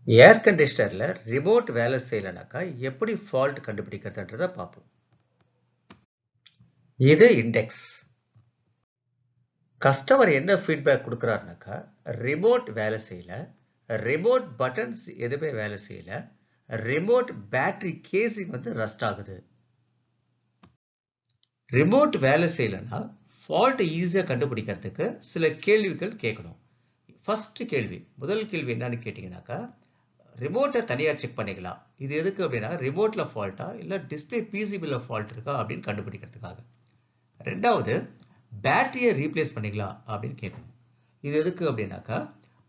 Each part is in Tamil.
ஏர் கண்டிஷனர்ல ரிமோட் வேலை செய்யலைனாக்கா எப்படி ஃபால்ட் கண்டுபிடிக்கிறதுன்றத பார்ப்போம். இது இண்டெக்ஸ். கஸ்டமர் என்ன ஃபீட்பேக் கொடுக்குறாருனாக்கா ரிமோட் வேலை செய்யல, ரிமோட் பட்டன்ஸ் எதுவுமே வேலை செய்யல, ரிமோட் பேட்டரி கேசிங் ரஸ்ட் ஆகுது. ரிமோட் வேலை செய்யலைன்னா ஃபால்ட் ஈஸியாக கண்டுபிடிக்கிறதுக்கு சில கேள்விகள் கேட்கணும். ஃபர்ஸ்ட் கேள்வி, முதல் கேள்வி என்னன்னு கேட்டீங்கன்னாக்கா ரிமோட்டை தனியாக செக் பண்ணிக்கலாம். இது எதுக்கு அப்படின்னா ரிமோட்ல ஃபால்ட்டா இல்லை டிஸ்பிளே பிசிபியில் ஃபால்ட் இருக்கா அப்படின்னு கண்டுபிடிக்கிறதுக்காக. ரெண்டாவது, பேட்டரியை ரீப்ளேஸ் பண்ணிக்கலாம் அப்படின்னு கேட்கணும். இது எதுக்கு அப்படின்னாக்கா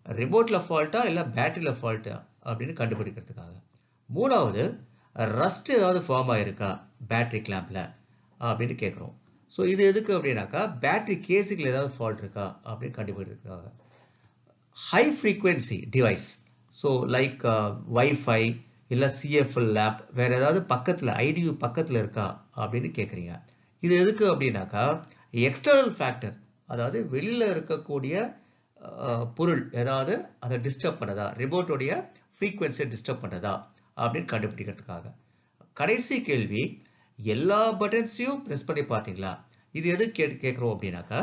ரிமோட்ல ஃபால்ட்டா இல்லை பேட்டரியில் ஃபால்ட்டா அப்படின்னு கண்டுபிடிக்கிறதுக்காக. மூணாவது, ரஸ்ட் ஏதாவது ஃபார்ம் ஆயிருக்கா பேட்டரி கிளாம்ப்ல அப்படின்னு கேட்குறோம். ஸோ இது எதுக்கு அப்படின்னாக்கா பேட்டரி கேசிங்கில் ஏதாவது ஃபால்ட் இருக்கா அப்படின்னு கண்டுபிடிக்கிறதுக்காக. High frequency device, so like wifi இல்லை சிஎஃப்எல் லேப் வேற ஏதாவது பக்கத்தில் ஐடியூ பக்கத்தில் இருக்கா அப்படின்னு கேட்குறீங்க. இது எதுக்கு அப்படின்னாக்கா எக்ஸ்டர்னல் ஃபேக்டர், அதாவது வெளியில் இருக்கக்கூடிய பொருள் ஏதாவது அதை டிஸ்டர்ப் பண்ணதா, ரிமோட்டோடைய ஃப்ரீக்வன்சியை டிஸ்டர்ப் பண்ணதா அப்படின்னு கண்டுபிடிக்கிறதுக்காக. கடைசி கேள்வி, எல்லா பட்டன்ஸையும் ப்ரெஸ் பண்ணி பார்த்தீங்களா. இது எது கேட்குறோம் அப்படின்னாக்கா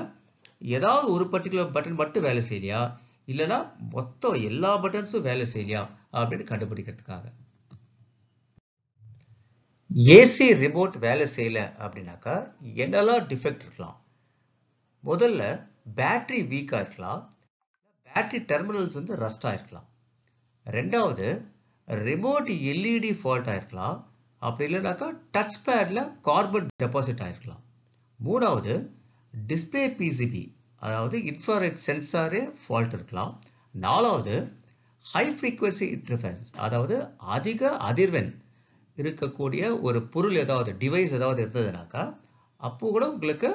ஏதாவது ஒரு பர்டிகுலர் பட்டன் மட்டும் வேலை செய்யலையா இல்லைன்னா மொத்தம் எல்லா பட்டன்ஸும் வேலை செய்யலையா அப்படின்னு கண்டுபிடிக்கிறதுக்காக. ஏசி ரிமோட் வேலை செய்யல அப்படின்னாக்கா என்னெல்லாம் டிஃபெக்ட் இருக்கலாம்? முதல்ல பேட்டரி வீக்கா இருக்கலாம், பேட்டரி டெர்மினல்ஸ் ரஸ்ட் ஆயிருக்கலாம். ரெண்டாவது, ரிமோட் எல்இடி ஃபால்ட் ஆயிருக்கலாம், அப்படி இல்லைனாக்கா டச் பேட்ல கார்பன் டெபாசிட் ஆயிருக்கலாம். மூணாவது, டிஸ்பிளே பிசிபி அதாவது இன்ஃப்ராரெட் சென்சாரே ஃபால்ட் இருக்கலாம். நாலாவது, ஹை ஃப்ரீக்வன்சி இன்டர்ஃபரன்ஸ் அதாவது அதிக அதிர்வெண் இருக்கக்கூடிய ஒரு பொருள் ஏதாவது டிவைஸ் ஏதாவது இருந்ததுனாக்கா அப்போ கூட உங்களுக்கு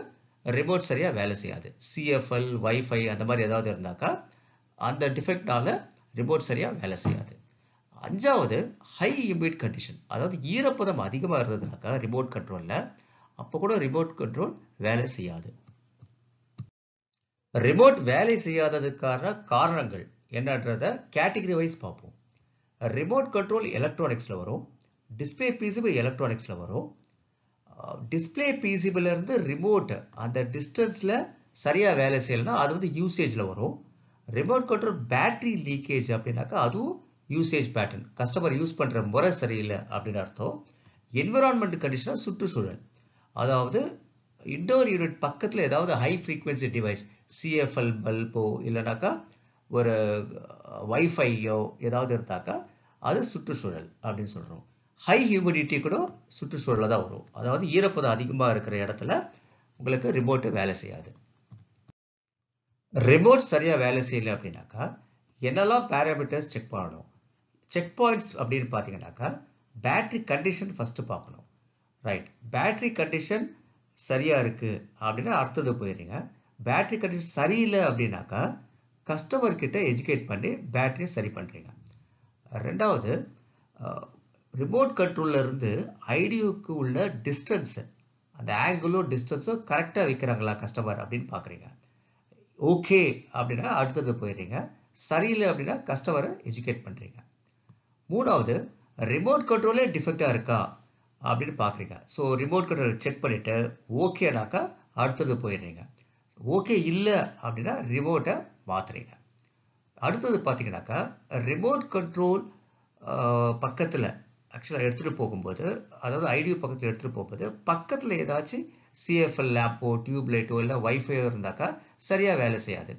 ரிமோட் சரியா வேலை செய்யாது. சிஎஃப்எல் வைஃபை அந்த மாதிரி ஏதாவது இருந்தாக்கா அந்த டிஃபெக்ட்னால ரிமோட் சரியா வேலை செய்யாது. அஞ்சாவது, ஹை ஹியூமிட் கண்டிஷன் அதாவது ஈரப்பதம் அதிகமாக இருந்ததுனாக்கா ரிமோட் கண்ட்ரோல்ல அப்போ கூட ரிமோட் கண்ட்ரோல் வேலை செய்யாது. ரிமோட் வேலை செய்யாததுக்கான காரணங்கள் என்னன்றத கேட்டகரி வைஸ் பார்ப்போம். ரிமோட் கண்ட்ரோல் எலக்ட்ரானிக்ஸ்ல வரும், டிஸ்பிளே பிசிபி எலக்ட்ரானிக்ஸ்ல வரும். டிஸ்பிளே பிசிபில இருந்து ரிமோட் அந்த டிஸ்டன்ஸ்ல சரியா வேலை செய்யலைன்னா அது யூசேஜ்ல வரும். ரிமோட் கண்ட்ரோல் பேட்டரி லீக்கேஜ் அப்படின்னாக்கா அதுவும் யூசேஜ் பேட்டர்ன், கஸ்டமர் யூஸ் பண்ற முறை சரியில்லை அப்படின்னு அர்த்தம். என்விரான்மெண்ட் கண்டிஷனா சுற்றுச்சூழல், அதாவது இன்டோர் யூனிட் பக்கத்துல ஏதாவது ஹை ஃப்ரீக்வன்சி டிவைஸ் சிஎஃப்எல் பல்போ இல்லைனாக்கா ஒரு வைஃபையோ ஏதாவது இருந்தாக்கா அது சுற்றுச்சூழல் அப்படின்னு சொல்றோம். ஹை ஹியூமிடிட்டி கூட சுற்றுச்சூழல தான் வரும், அதாவது ஈரப்பதம் அதிகமாக இருக்கிற இடத்துல உங்களுக்கு ரிமோட் வேலை செய்யாது. ரிமோட் சரியா வேலை செய்யல அப்படின்னாக்கா என்னெல்லாம் பேராமீட்டர்ஸ் செக் பண்ணணும்? செக் பாயிண்ட்ஸ் அப்படின்னு பார்த்தீங்கன்னாக்கா பேட்டரி கண்டிஷன் ஃபர்ஸ்ட் பார்க்கணும். ரைட், பேட்டரி கண்டிஷன் சரியா இருக்கு அப்படின்னா அடுத்தது போயிடுறீங்க. பேட்டரி கண்டிஷன் சரியில்லை அப்படின்னாக்கா கஸ்டமர் கிட்ட எஜுகேட் பண்ணி பேட்டரியை சரி பண்றீங்க. ரெண்டாவது, ரிமோட் கண்ட்ரோல்ல இருந்து ஐடியூக்கு உள்ள டிஸ்டன்ஸ், அந்த ஆங்கிளும் டிஸ்டன்ஸும் கரெக்டா வைக்கிறாங்களா கஸ்டமர் அப்படின்னு பாக்குறீங்க. ஓகே அப்படின்னா அடுத்தது போயிடுறீங்க. சரியில்லை அப்படின்னா கஸ்டமரை எஜுகேட் பண்றீங்க. மூணாவது, ரிமோட் கண்ட்ரோலே டிஃபெக்டா இருக்கா அப்படின்னு பாக்குறீங்க. ஸோ ரிமோட் கண்ட்ரோல் செக் பண்ணிட்டு ஓகேனாக்கா அடுத்தது போயிடுறீங்க. ஓகே இல்லை அப்படின்னா ரிமோட்டை மாத்துறீங்க. அடுத்தது பார்த்தீங்கன்னாக்கா ரிமோட் கண்ட்ரோல் பக்கத்தில் ஆக்சுவலாக எடுத்துகிட்டு போகும்போது, அதாவது ஐடியோ பக்கத்தில் எடுத்துகிட்டு போகும்போது பக்கத்தில் ஏதாச்சும் சிஎஃப்எல் லேப்போ டியூப் லைட்டோ இல்லை வைஃபையோ இருந்தாக்கா சரியாக வேலை செய்யாது.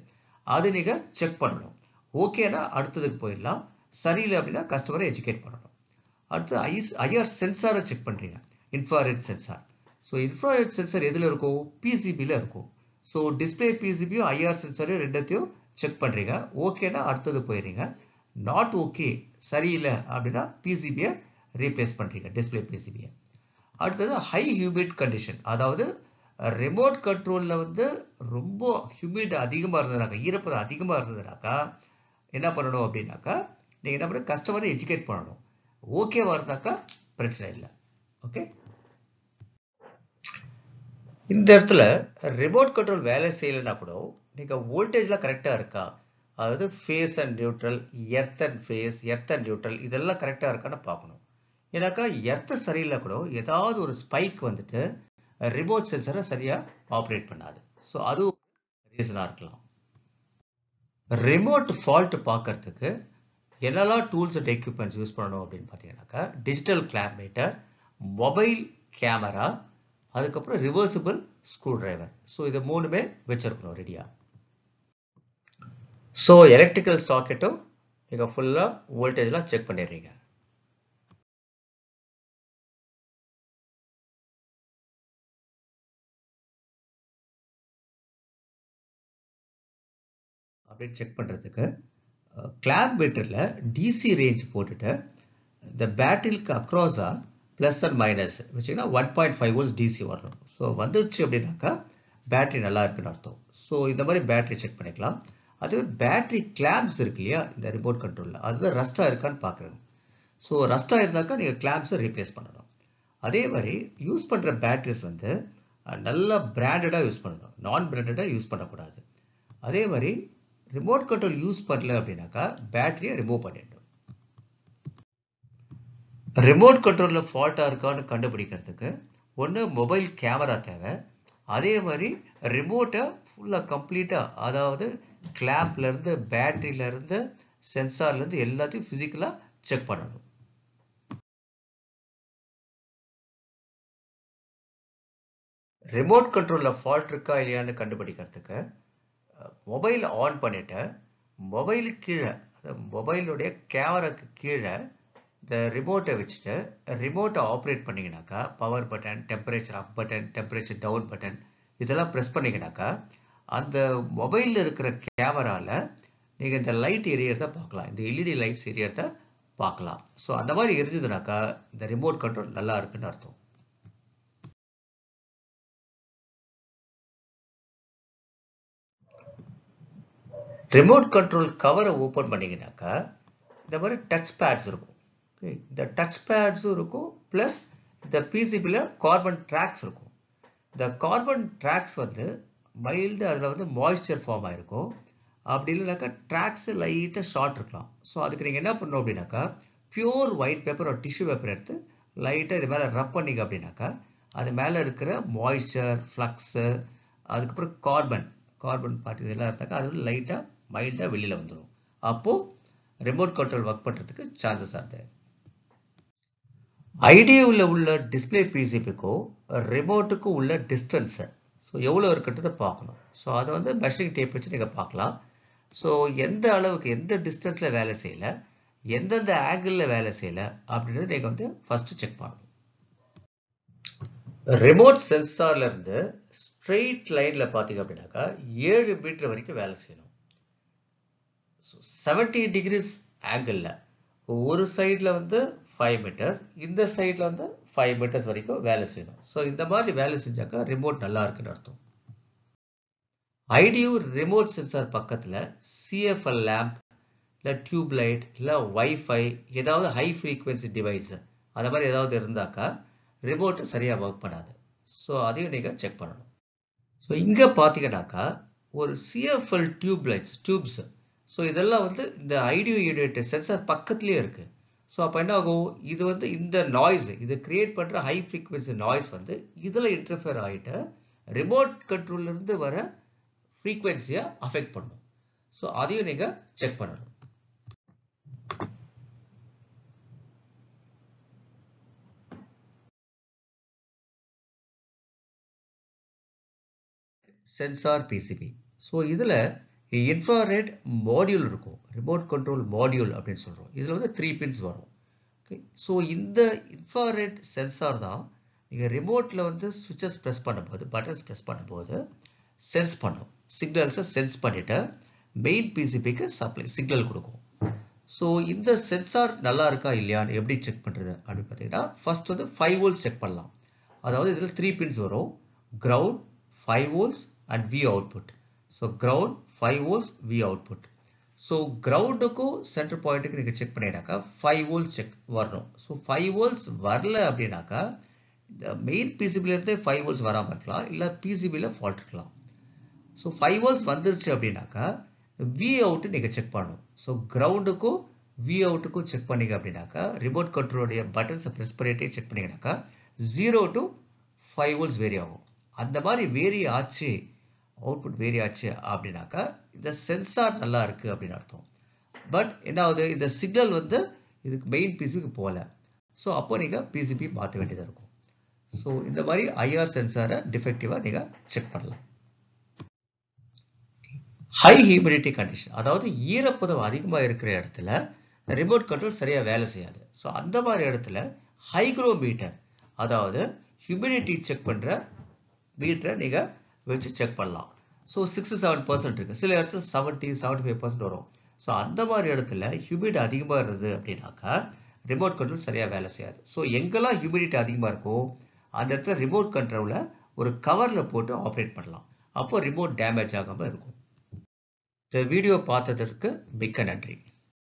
அது நீங்கள் செக் பண்ணணும். ஓகேனா அடுத்ததுக்கு போயிடலாம், சரியில்லை அப்படின்னா கஸ்டமரை எஜுகேட் பண்ணணும். அடுத்து ஐஆர் சென்சாரை செக் பண்ணுறீங்க, infrared sensor. So infrared sensor எதில் இருக்கும்? பிசிபியில் இருக்கும். ஸோ டிஸ்பிளே பிசிபியும் ஐஆர் சென்சாரையும் ரெண்டத்தையும் செக் பண்ணுறீங்க. ஓகேனா அடுத்தது போயிடுறீங்க. நாட் ஓகே, சரியில்லை அப்படின்னா பிசிபியை ரீப்ளேஸ் பண்ணுறீங்க, டிஸ்பிளே பிசிபியை. அடுத்தது ஹை ஹியூமிட் கண்டிஷன், அதாவது ரிமோட் கண்ட்ரோலில் ரொம்ப ஹியூமிட் அதிகமாக இருந்ததுனாக்கா, ஈரப்பதம் அதிகமாக இருந்ததுனாக்கா என்ன பண்ணணும் அப்படின்னாக்கா நீங்கள் என்ன பண்ண கஸ்டமரை எஜுகேட் பண்ணணும். ஓகேவா இருந்தாக்கா பிரச்சனை இல்லை. ஓகே, இந்த இடத்துல ரிமோட் கண்ட்ரோல் வேலை செய்யலைன்னா கூட நீங்க வோல்டேஜ்லாம் கரெக்டா இருக்கா அதாவது phase and neutral, earth and phase, earth and neutral இதெல்லாம் கரெக்டாக இருக்கான்னு பார்க்கணும். ஏன்னாக்கா எர்த் சரியில்லை கூட ஏதாவது ஒரு ஸ்பைக் வந்துட்டு ரிமோட் சென்சரை சரியாக ஆப்ரேட் பண்ணாது. ஸோ அது ரீசனாக இருக்கலாம். ரிமோட் ஃபால்ட் பார்க்கறதுக்கு என்னெல்லாம் டூல்ஸ் அண்ட் எக்யூப்மெண்ட்ஸ் யூஸ் பண்ணணும் அப்படின்னு பார்த்தீங்கன்னாக்கா digital clamp meter, mobile camera, அதுக்கப்புறம் ரிவர்சிபிள் ஸ்க்ரூ டிரைவர். ஸோ இது மூணுமே வச்சிருக்கணும் ரெடியா. ஸோ எலக்ட்ரிக்கல் சாக்கெட்டும் நீங்கள் ஃபுல்லாக வோல்டேஜ்லாம் செக் பண்ணிடுறீங்க. அப்படின்னு செக் பண்ணுறதுக்கு கிளாம்ப் மீட்டரில் டிசி ரேஞ்ச் போட்டுட்டு இந்த பேட்டரிக்கு அக்ராஸாக ப்ளஸ் அண்ட் மைனஸ் வச்சிங்கன்னா 1.5 volts டிசி வரணும். ஸோ வந்துடுச்சு அப்படின்னாக்கா பேட்டரி நல்லா இருக்குன்னு அர்த்தம். ஸோ இந்த மாதிரி பேட்டரி செக் பண்ணிக்கலாம். அதுவே பேட்டரி கிளாம்ப்ஸ் இருக்கு இல்லையா இந்த ரிமோட் கண்ட்ரோலில், அதுதான் ரஸ்டாக இருக்கான்னு பார்க்குறேன். ஸோ ரஸ்டாக இருந்தாக்கா நீங்கள் கிளாம்ப்ஸை ரீப்ளேஸ் பண்ணணும். அதே மாதிரி யூஸ் பண்ணுற பேட்டரிஸ் வந்து நல்லா பிராண்டடாக யூஸ் பண்ணணும், நான் பிராண்டடாக யூஸ் பண்ணக்கூடாது. அதே மாதிரி ரிமோட் கண்ட்ரோல் யூஸ் பண்ணல அப்படின்னாக்கா பேட்டரியை ரிமூவ் பண்ணிடணும். ரிமோட் கண்ட்ரோலில் ஃபால்ட்டாக இருக்கான்னு கண்டுபிடிக்கிறதுக்கு ஒன்று மொபைல் கேமரா தேவை. அதே மாதிரி ரிமோட்டை ஃபுல்லாக கம்ப்ளீட்டாக, அதாவது கிளாம்ப்லேருந்து பேட்டரியிலேருந்து சென்சார்லேருந்து எல்லாத்தையும் ஃபிசிக்கலாக செக் பண்ணணும். ரிமோட் கண்ட்ரோலில் ஃபால்ட் இருக்கா இல்லையான்னு கண்டுபிடிக்கிறதுக்கு மொபைல் ஆன் பண்ணிவிட்டு மொபைலுக்கு கீழே, மொபைலுடைய கேமராக்கு கீழே இந்த ரிமோட்டை வச்சுட்டு ரிமோட்டை ஆப்ரேட் பண்ணிங்கனாக்கா power button, temperature up button, temperature down button இதெல்லாம் ப்ரெஸ் பண்ணிங்கனாக்கா அந்த மொபைலில் இருக்கிற கேமராவில் நீங்கள் இந்த லைட் எரியறதை பார்க்கலாம், இந்த எல்இடி லைட்ஸ் எரியறதை பார்க்கலாம். ஸோ அந்த மாதிரி இருந்ததுனாக்கா இந்த ரிமோட் கண்ட்ரோல் நல்லா இருக்குன்னு அர்த்தம். ரிமோட் கண்ட்ரோல் கவரை ஓப்பன் பண்ணிங்கனாக்கா இந்த மாதிரி டச் பேட்ஸ் இருக்கும். இந்த டச் பேட்ஸும் இருக்கும், ப்ளஸ் இந்த பிசிபியில் கார்பன் ட்ராக்ஸ் இருக்கும். இந்த கார்பன் ட்ராக்ஸ் வந்து மைல்டு, அதில் வந்து மாய்ஸ்சர் ஃபார்ம் ஆகிருக்கும். அப்படி இல்லைனாக்கா ட்ராக்ஸ் லைட்டாக ஷார்ட் இருக்கலாம். ஸோ அதுக்கு நீங்கள் என்ன பண்ணணும் அப்படின்னாக்கா பியூர் ஒயிட் பேப்பர் ஒரு டிஷ்யூ பேப்பர் எடுத்து லைட்டாக இது மேலே ரப் பண்ணிங்க அப்படின்னாக்கா அது மேலே இருக்கிற மாய்ஸ்சர், ஃப்ளக்ஸு, அதுக்கப்புறம் கார்பன் பார்ட் இதெல்லாம் இருந்தாக்கா அது லைட்டாக மைல்டாக வெளியில் வந்துடும். அப்போது ரிமோட் கண்ட்ரோல் ஒர்க் பண்ணுறதுக்கு சான்சஸ் ஆகுது. ஐடியாவில் உள்ள டிஸ்பிளே பிசிபிக்கும் ரிமோட்டுக்கும் உள்ள டிஸ்டன்ஸை ஸோ எவ்வளோ இருக்குன்றதை பார்க்கணும். ஸோ அதை வந்து மெஷரிங் டேப் வச்சு நீங்கள் பார்க்கலாம். ஸோ எந்த அளவுக்கு, எந்த டிஸ்டன்ஸில் வேலை செய்யலை, எந்தெந்த ஆங்கிளில் வேலை செய்யலை அப்படின்றது நீங்கள் வந்து ஃபஸ்ட்டு செக் பண்ணணும். ரிமோட் சென்சார்லேருந்து ஸ்ட்ரெயிட் லைனில் பார்த்தீங்க அப்படின்னாக்கா 7 மீட்டர் வரைக்கும் வேலை செய்யணும். 70 degrees ஆங்கிளில் ஒரு சைடில் வந்து 5 meters, இந்த சைடில் வந்து 5 meters வரைக்கும் வேலை செய்யணும். ஸோ இந்த மாதிரி வேலை செஞ்சாக்கா ரிமோட் நல்லா இருக்குன்னு அர்த்தம். ஐடியூ ரிமோட் சென்சார் பக்கத்தில் சிஎஃப்எல் லேம்ப் இல்லை டியூப் லைட் இல்லை வைஃபை ஏதாவது ஹை ஃப்ரீக்வன்சி டிவைஸ் அந்த மாதிரி ஏதாவது இருந்தாக்கா ரிமோட் சரியாக ஒர்க் பண்ணாது. ஸோ அதையும் நீங்கள் செக் பண்ணணும். ஸோ இங்கே பார்த்தீங்கன்னாக்கா ஒரு சிஎஃப்எல் டியூப்ஸ் ஸோ இதெல்லாம் வந்து இந்த ஐடியோ யூனிட் சென்சார் பக்கத்துலேயே இருக்குது. ஸோ அப்போ என்ன ஆகும், இது வந்து இந்த நாய்ஸ், இது கிரியேட் பண்ணுற ஹை ஃப்ரீக்வன்சி நாய்ஸ் வந்து இதில் இன்டர்ஃபியர் ஆகிட்டு ரிமோட் கண்ட்ரோல்லேருந்து வர ஃப்ரீக்வன்சியை அஃபெக்ட் பண்ணும். ஸோ அதையும் நீங்கள் செக் பண்ணணும். Sensor PCB. ஸோ இதில் இன்ஃப்ராரெட் மாடியூல் இருக்கும், ரிமோட் கண்ட்ரோல் மாடியூல் அப்படின்னு சொல்கிறோம். இதில் வந்து 3 pins வரும். ஓகே, ஸோ இந்த இன்ஃப்ராரெட் சென்சார் தான் நீங்கள் ரிமோட்டில் வந்து சுவிட்சஸ் ப்ரெஸ் பண்ணும்போது, பட்டன்ஸ் ப்ரெஸ் பண்ணும்போது சென்ஸ் பண்ணும், சிக்னல்ஸை சென்ஸ் பண்ணிவிட்டு மெயின் பிசிபிக்கு சிக்னல் கொடுக்கும். ஸோ இந்த சென்சார் நல்லா இருக்கா இல்லையான்னு எப்படி செக் பண்ணுறது அப்படின்னு பார்த்தீங்கன்னா ஃபர்ஸ்ட் வந்து 5 volts செக் பண்ணலாம். அதாவது இதில் 3 pins வரும், ground, 5 volts and V output. So ground, 5 volts, V output. So கிரவுண்டுக்கும் சென்டர் பாயிண்ட்டுக்கு நீங்கள் செக் பண்ணினாக்கா 5 volts செக் வரணும். ஸோ 5 volts வரல அப்படின்னாக்கா இந்த மெயின் பிசிபிலேருந்தே 5 volts வராமல் இருக்கலாம், இல்லை பிசிபியில் ஃபால்ட் இருக்கலாம். ஸோ 5 volts வந்துருச்சு அப்படின்னாக்கா வி அவுட் நீங்க செக் பண்ணணும். ஸோ கிரவுண்டுக்கும் வி அவுட்டுக்கும் செக் பண்ணீங்க அப்படின்னாக்கா ரிமோட் கண்ட்ரோலுடைய பட்டன்ஸை ப்ரெஸ் பண்ணிட்டே செக் பண்ணீங்கன்னாக்கா 0 to 5 volts வேரி ஆகும். அந்த மாதிரி வேரி ஆச்சு, அவுட்புட் வேரி ஆச்சு அப்படின்னாக்கா இந்த சென்சார் நல்லா இருக்கு அப்படின்னு அர்த்தம். பட் என்ன ஆகுது, இந்த சிக்னல் வந்து இதுக்கு மெயின் பிசிபிக்கு போகல. ஸோ அப்போ நீங்க பிசிபி மாற்ற வேண்டியதாக இருக்கும். ஸோ இந்த மாதிரி ஐஆர் சென்சாரை டிஃபெக்டிவாக நீங்க செக் பண்ணலாம். ஹை ஹியூமிடிட்டி கண்டிஷன், அதாவது ஈரப்பதம் அதிகமாக இருக்கிற இடத்துல ரிமோட் கண்ட்ரோல் சரியா வேலை செய்யாது. ஸோ அந்த மாதிரி இடத்துல ஹைக்ரோமீட்டர், அதாவது ஹியூமிடிட்டி செக் பண்ற மீட்டரை நீங்க வச்சு செக் பண்ணலாம். ஸோ 67% இருக்கு, சில இடத்துல 70-75% வரும். ஸோ அந்த மாதிரி இடத்துல ஹியூமிடிட்டி அதிகமாக இருந்தது அப்படின்னாக்கா ரிமோட் கண்ட்ரோல் சரியா வேலை செய்யாது. ஸோ எங்கெல்லாம் ஹியூமிடிட்டி அதிகமாக இருக்கோ அந்த இடத்துல ரிமோட் கண்ட்ரோலை ஒரு கவர்ல போட்டு ஆப்ரேட் பண்ணலாம். அப்போ ரிமோட் டேமேஜ் ஆகாம இருக்கும். இந்த வீடியோ பார்த்ததற்கு மிக்க நன்றி.